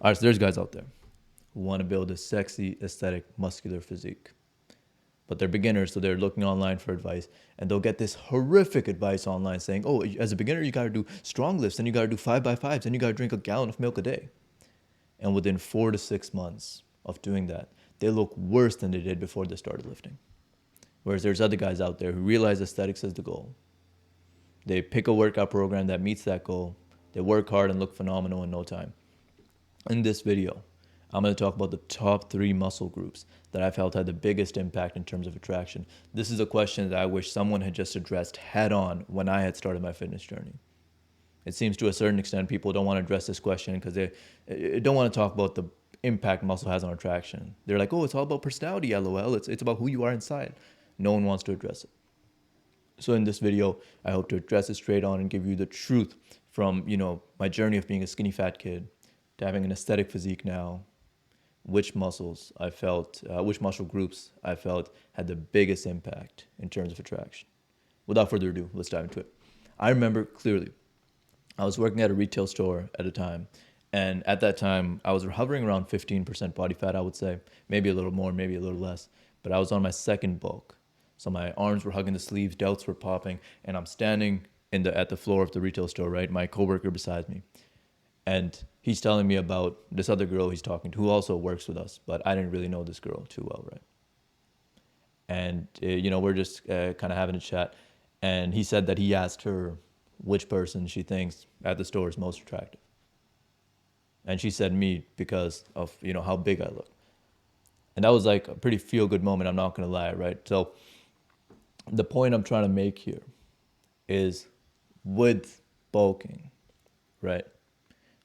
All right, so there's guys out there who want to build a sexy, aesthetic, muscular physique. But they're beginners, so they're looking online for advice, and they'll get this horrific advice online saying, oh, as a beginner, you got to do strong lifts, and you got to do 5x5s, and you got to drink a gallon of milk a day. And within 4 to 6 months of doing that, they look worse than they did before they started lifting. Whereas there's other guys out there who realize aesthetics is the goal. They pick a workout program that meets that goal. They work hard and look phenomenal in no time. In this video, I'm going to talk about the top 3 muscle groups that I felt had the biggest impact in terms of attraction. This is a question that I wish someone had just addressed head on when I had started my fitness journey. It seems to a certain extent people don't want to address this question because they don't want to talk about the impact muscle has on attraction. They're like, oh, it's all about personality, lol. It's about who you are inside. No one wants to address it. So in this video, I hope to address it straight on and give you the truth from, my journey of being a skinny fat kid to having an aesthetic physique now, which muscle groups I felt had the biggest impact in terms of attraction. Without further ado, let's dive into it. I remember clearly, I was working at a retail store at a time, and at that time, I was hovering around 15% body fat, I would say. Maybe a little more, maybe a little less. But I was on my second bulk. So my arms were hugging the sleeves, delts were popping, and I'm standing at the floor of the retail store, right? My coworker beside me. And he's telling me about this other girl he's talking to who also works with us, but I didn't really know this girl too well, right? And, we're just kind of having a chat. And he said that he asked her which person she thinks at the store is most attractive. And she said me because of, how big I look. And that was like a pretty feel-good moment, I'm not going to lie, right? So the point I'm trying to make here is with bulking, right?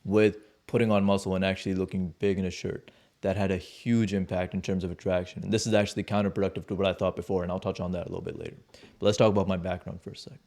With putting on muscle and actually looking big in a shirt, that had a huge impact in terms of attraction. And this is actually counterproductive to what I thought before, and I'll touch on that a little bit later. But let's talk about my background for a sec.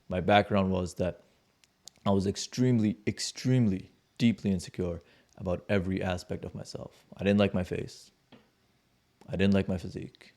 My background was that I was extremely, extremely deeply insecure about every aspect of myself. I didn't like my face. I didn't like my physique.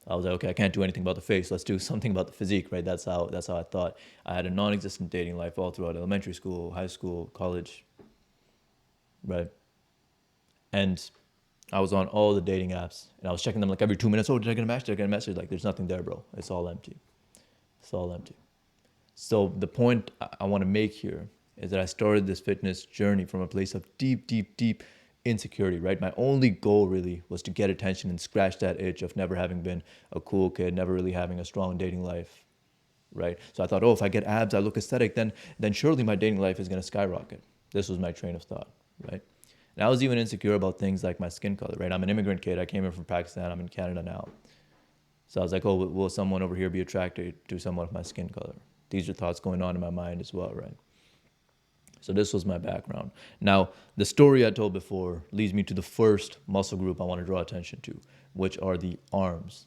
I was like, okay, I can't do anything about the face. Let's do something about the physique, right? That's how I thought. I had a non-existent dating life all throughout elementary school, high school, college, right? And I was on all the dating apps, and I was checking them like every 2 minutes. Oh, did I get a match? Did I get a message? Like, there's nothing there, bro. It's all empty. It's all empty. So the point I want to make here is that I started this fitness journey from a place of deep, deep, deep insecurity, right? My only goal really was to get attention and scratch that itch of never having been a cool kid, never really having a strong dating life, right? So I thought, oh, if I get abs, I look aesthetic, then surely my dating life is going to skyrocket. This was my train of thought, right? And I was even insecure about things like my skin color, right? I'm an immigrant kid. I came in from Pakistan. I'm in Canada now. So I was like, oh, will someone over here be attracted to someone of my skin color? These are thoughts going on in my mind as well, right? So this was my background. Now, the story I told before leads me to the first muscle group I want to draw attention to, which are the arms,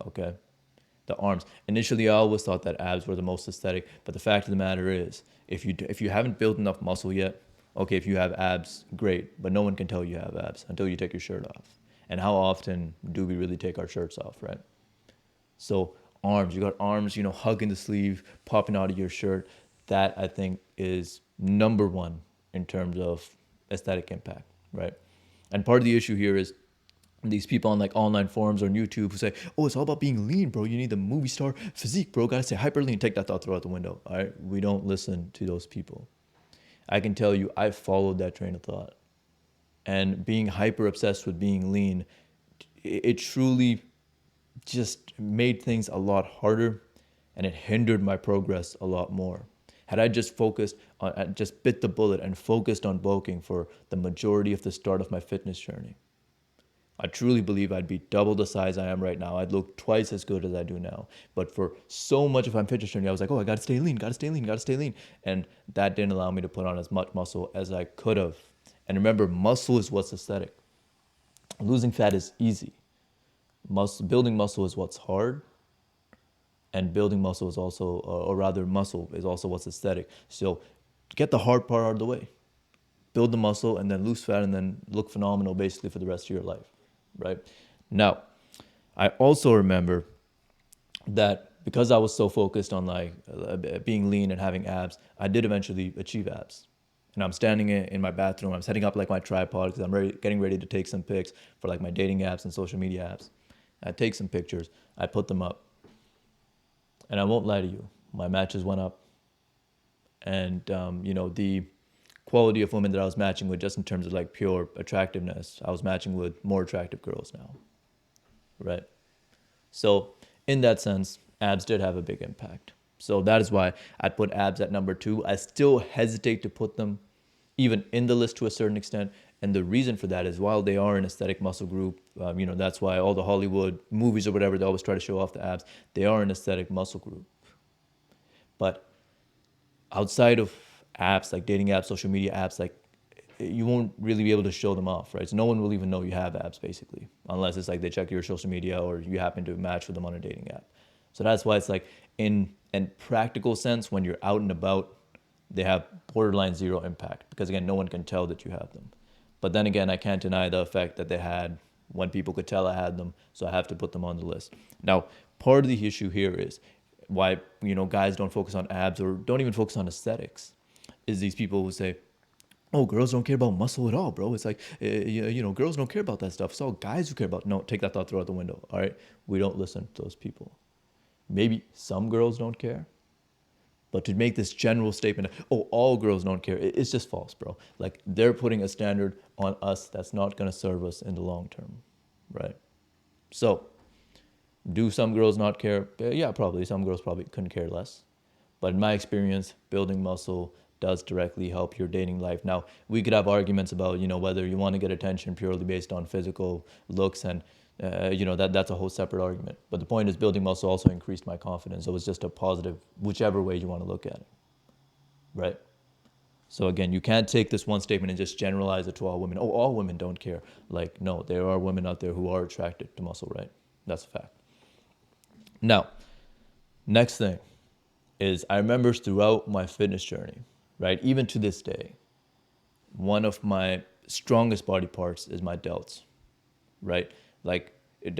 okay? The arms. Initially, I always thought that abs were the most aesthetic, but the fact of the matter is, if you haven't built enough muscle yet, okay, if you have abs, great, but no one can tell you have abs until you take your shirt off. And how often do we really take our shirts off, right? So arms, you got arms, hugging the sleeve, popping out of your shirt. That, I think, is number one in terms of aesthetic impact, right? And part of the issue here is these people on like online forums or on YouTube who say, oh, it's all about being lean, bro. You need the movie star physique, bro. Gotta stay hyper lean. Take that thought, throw it out the window. All right? We don't listen to those people. I can tell you, I followed that train of thought. And being hyper obsessed with being lean, it truly just made things a lot harder, and it hindered my progress a lot more. Had I just focused on, just bit the bullet and focused on bulking for the majority of the start of my fitness journey, I truly believe I'd be double the size I am right now. I'd look twice as good as I do now. But for so much of my fitness journey, I was like, oh, I gotta stay lean, gotta stay lean, gotta stay lean. And that didn't allow me to put on as much muscle as I could have. And remember, muscle is what's aesthetic. Losing fat is easy. Building muscle is what's hard. And building muscle is also, or rather muscle is also what's aesthetic. So get the hard part out of the way. Build the muscle and then lose fat and then look phenomenal basically for the rest of your life, right? Now, I also remember that because I was so focused on like being lean and having abs, I did eventually achieve abs. and I'm standing in my bathroom. I'm setting up like my tripod because getting ready to take some pics for like my dating apps and social media apps. I take some pictures. I put them up, and I won't lie to you, my matches went up, and the quality of women that I was matching with, just in terms of like pure attractiveness, I was matching with more attractive girls now, right? So in that sense, abs did have a big impact. So that is why I'd put abs at number 2. I still hesitate to put them even in the list to a certain extent. And the reason for that is, while they are an aesthetic muscle group, that's why all the Hollywood movies or whatever, they always try to show off the abs. They are an aesthetic muscle group. But outside of apps, like dating apps, social media apps, like, you won't really be able to show them off, right? So no one will even know you have abs, basically, unless it's like they check your social media or you happen to match with them on a dating app. So that's why it's like, in practical sense, when you're out and about, they have borderline zero impact, because again, no one can tell that you have them. But then again, I can't deny the effect that they had when people could tell I had them, so I have to put them on the list. Now, part of the issue here is why guys don't focus on abs or don't even focus on aesthetics, is these people who say, oh, girls don't care about muscle at all, bro. It's like, girls don't care about that stuff. It's all guys who care about. No, take that thought, throw out the window. All right, we don't listen to those people. Maybe some girls don't care, but to make this general statement, oh, all girls don't care, it's just false, bro. Like, they're putting a standard on us that's not going to serve us in the long term, right? So, do some girls not care? Yeah, probably. Some girls probably couldn't care less. But in my experience, building muscle does directly help your dating life. Now, we could have arguments about, whether you want to get attention purely based on physical looks, and that's a whole separate argument. But the point is, building muscle also increased my confidence. So it's just a positive, whichever way you want to look at it, right? So again, you can't take this one statement and just generalize it to all women. Oh, all women don't care. Like, no, there are women out there who are attracted to muscle, right? That's a fact. Now, next thing is, I remember throughout my fitness journey, right, even to this day, one of my strongest body parts is my delts, right? Like,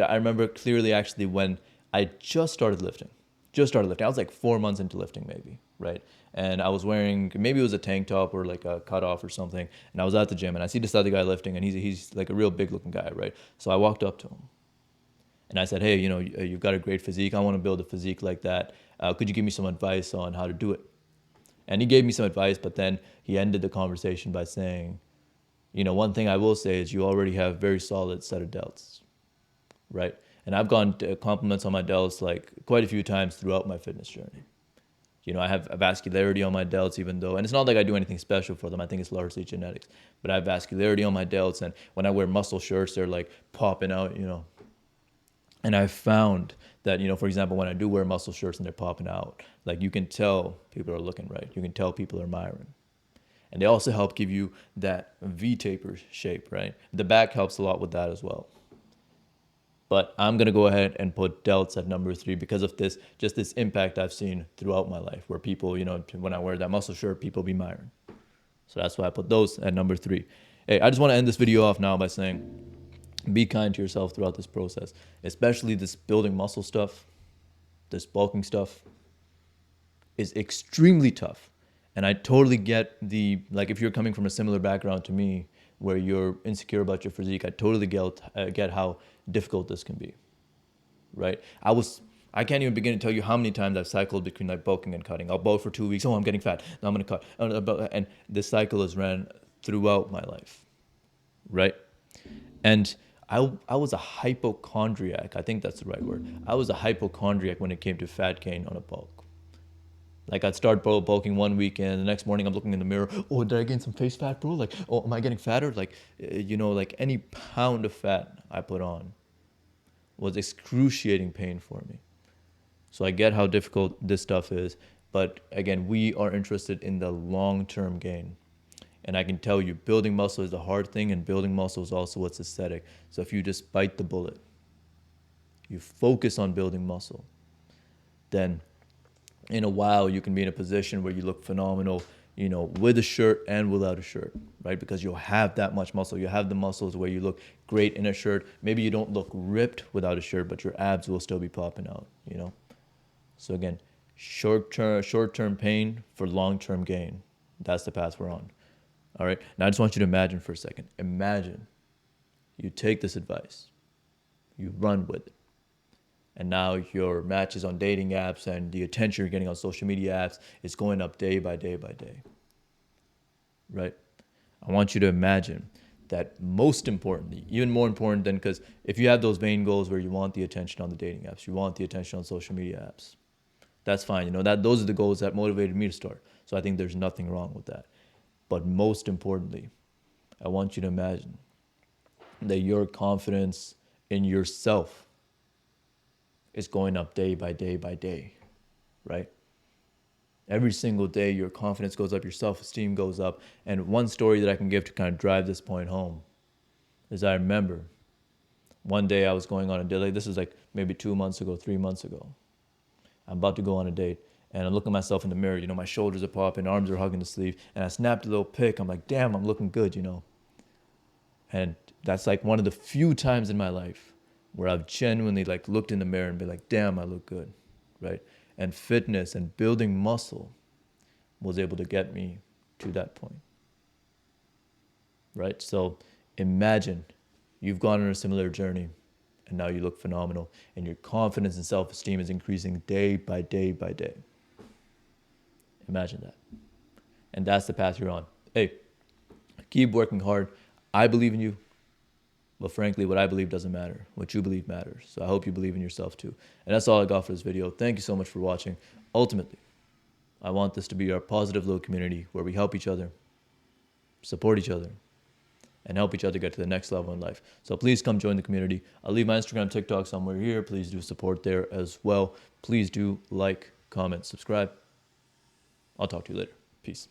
I remember clearly, actually, when I just started lifting. I was like 4 months into lifting, maybe, right? And I was wearing, maybe it was a tank top or like a cutoff or something. And I was at the gym, and I see this other guy lifting, and he's like a real big looking guy, right? So I walked up to him, and I said, hey, you've got a great physique. I want to build a physique like that. Could you give me some advice on how to do it? And he gave me some advice, but then he ended the conversation by saying, one thing I will say is, you already have a very solid set of delts, right? And I've gotten compliments on my delts like quite a few times throughout my fitness journey. I have a vascularity on my delts, even though, and it's not like I do anything special for them. I think it's largely genetics, but I have vascularity on my delts, and when I wear muscle shirts, they're like popping out, And I've found that, for example, when I do wear muscle shirts and they're popping out, like, you can tell people are looking right. You can tell people are admiring. And they also help give you that V-taper shape, right? The back helps a lot with that as well. But I'm going to go ahead and put delts at number 3 because of this impact I've seen throughout my life, where people, when I wear that muscle shirt, people be admiring. So that's why I put those at number 3. Hey, I just want to end this video off now by saying, be kind to yourself throughout this process, especially this building muscle stuff. This bulking stuff is extremely tough. And I totally get if you're coming from a similar background to me, where you're insecure about your physique, I totally get how difficult this can be, right? I can't even begin to tell you how many times I've cycled between like bulking and cutting. I'll bulk for 2 weeks. Oh, I'm getting fat. Now I'm going to cut. And this cycle has ran throughout my life, right? And I was a hypochondriac. I think that's the right word. I was a hypochondriac when it came to fat gain on a bulk. Like, I'd start bulking one weekend, the next morning I'm looking in the mirror. Oh, did I gain some face fat, bro? Like, oh, am I getting fatter? Like, like any pound of fat I put on was excruciating pain for me. So I get how difficult this stuff is. But again, we are interested in the long-term gain. And I can tell you, building muscle is a hard thing, and building muscle is also what's aesthetic. So if you just bite the bullet, you focus on building muscle, then in a while you can be in a position where you look phenomenal, with a shirt and without a shirt, right? Because you'll have that much muscle. You have the muscles where you look great in a shirt. Maybe you don't look ripped without a shirt, but your abs will still be popping out, So again, short-term pain for long-term gain. That's the path we're on. All right. Now I just want you to imagine for a second. Imagine you take this advice, you run with it, and now your matches on dating apps and the attention you're getting on social media apps is going up day by day by day. Right? I want you to imagine that most importantly, even more important than, because if you have those vain goals where you want the attention on the dating apps, you want the attention on social media apps, that's fine. You know, that those are the goals that motivated me to start. So I think there's nothing wrong with that. But most importantly, I want you to imagine that your confidence in yourself is going up day by day by day, right? Every single day, your confidence goes up, your self-esteem goes up. And one story that I can give to kind of drive this point home is I remember one day I was going on a date. Like, this is like maybe 2 months ago, 3 months ago. I'm about to go on a date. And I'm looking at myself in the mirror. You know, my shoulders are popping, arms are hugging the sleeve. And I snapped a little pic. I'm like, damn, I'm looking good, you know. And that's like one of the few times in my life where I've genuinely like looked in the mirror and been like, damn, I look good, right? And fitness and building muscle was able to get me to that point, right? So imagine you've gone on a similar journey and now you look phenomenal and your confidence and self-esteem is increasing day by day by day. Imagine that. And that's the path you're on. Hey, keep working hard. I believe in you. But frankly, what I believe doesn't matter. What you believe matters. So I hope you believe in yourself too. And that's all I got for this video. Thank you so much for watching. Ultimately, I want this to be our positive little community where we help each other, support each other, and help each other get to the next level in life. So please come join the community. I'll leave my Instagram, TikTok somewhere here. Please do support there as well. Please do like, comment, subscribe. I'll talk to you later. Peace.